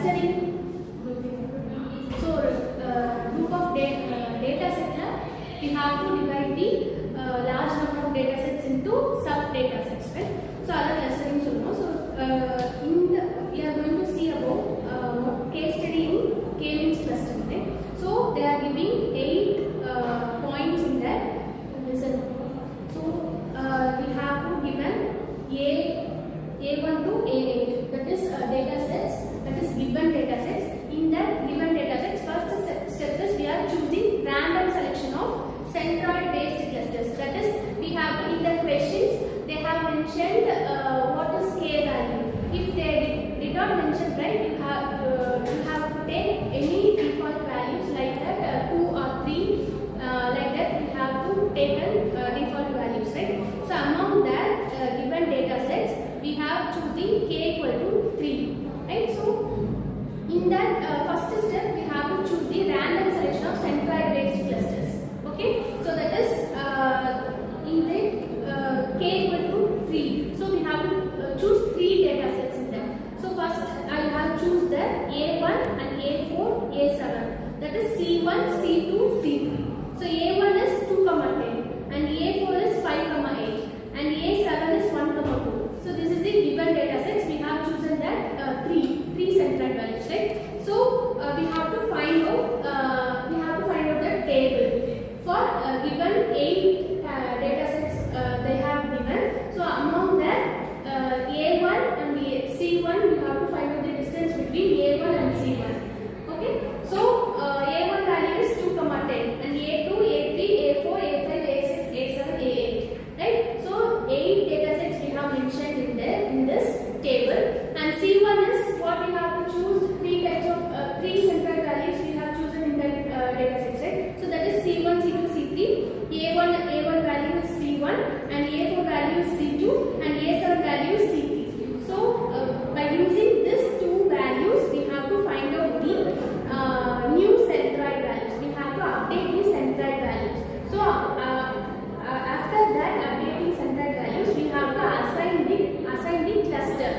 clustering. So group of data set, we have to divide the large number of data sets into sub data sets, right? So other clustering so we are going to see about case study in k-means clustering, right? So they are giving 8 points in that. Listen. So we have to given A1 to A8, that is data sets, that is given data sets. In that given data sets, first step is we are choosing random selection of centroid based clusters. That is, we have in the questions they have mentioned what is k value. If they did not mention, right, you have to take any default values like that 2 or 3 like that. We have to take default values, right? So among that given data sets, we have choosing k equal to 3, right? So in that first step, we have to choose the random selection of centroid based clusters. Okay, so that is in the k equal to 3. So we have to choose 3 data sets in that. So first I have choose the A1 and A4, A7. That is C1, C2, C3. So A1 is 2, 10 and A4 is 5, 8 and A7 is 1, 2. So this is the given data sets. We have chosen that 3 centroid values, right? So we have to find out the table for given 8 data sets they have given. So among that A1 and C1, we have to find out the distance between A1 and C1. Okay, so A1 value is 2, 10 and A2, A3, A4, A5, A6, A7, A8, right? So 8 data sets we have mentioned in this table, and C1 is what we have to choose 3 types of 3 central values we have chosen in that data set, right? So that is C1, C2, C3. A1 value is C1 and A4 value is C2 and A7 value is C3. So by using these 2 values, we have to find out the new centroid values. We have to update the centroid values. So after that updating centroid values, we have to assign the cluster.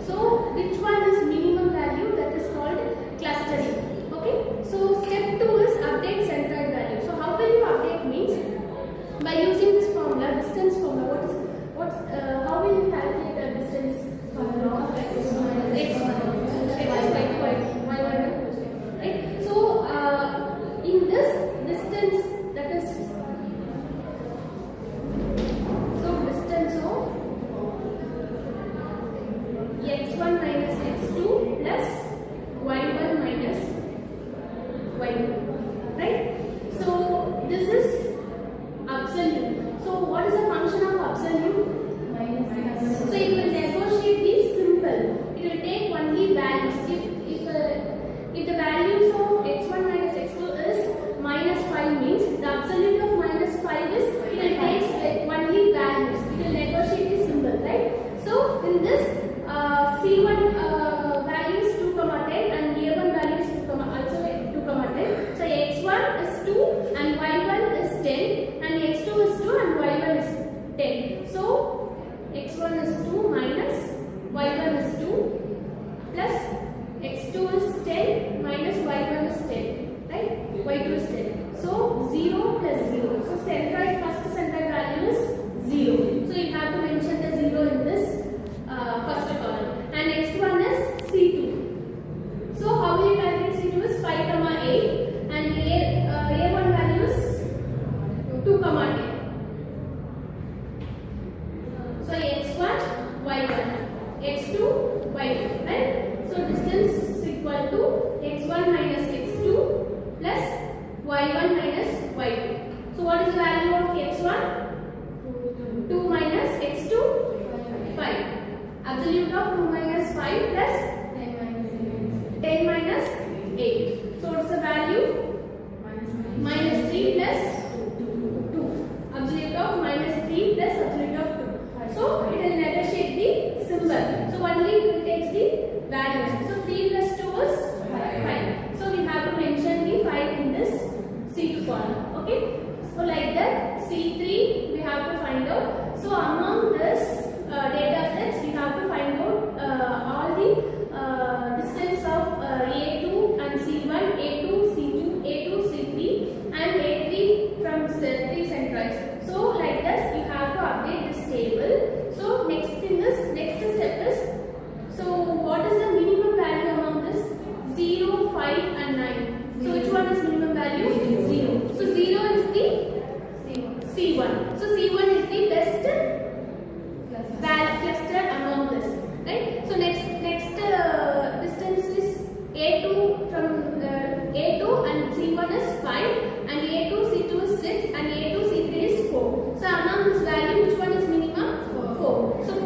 So which one is minimum value? That is called clustering. Okay. So step 2 is update centroid value. So how will you update means by using this formula, distance formula. How table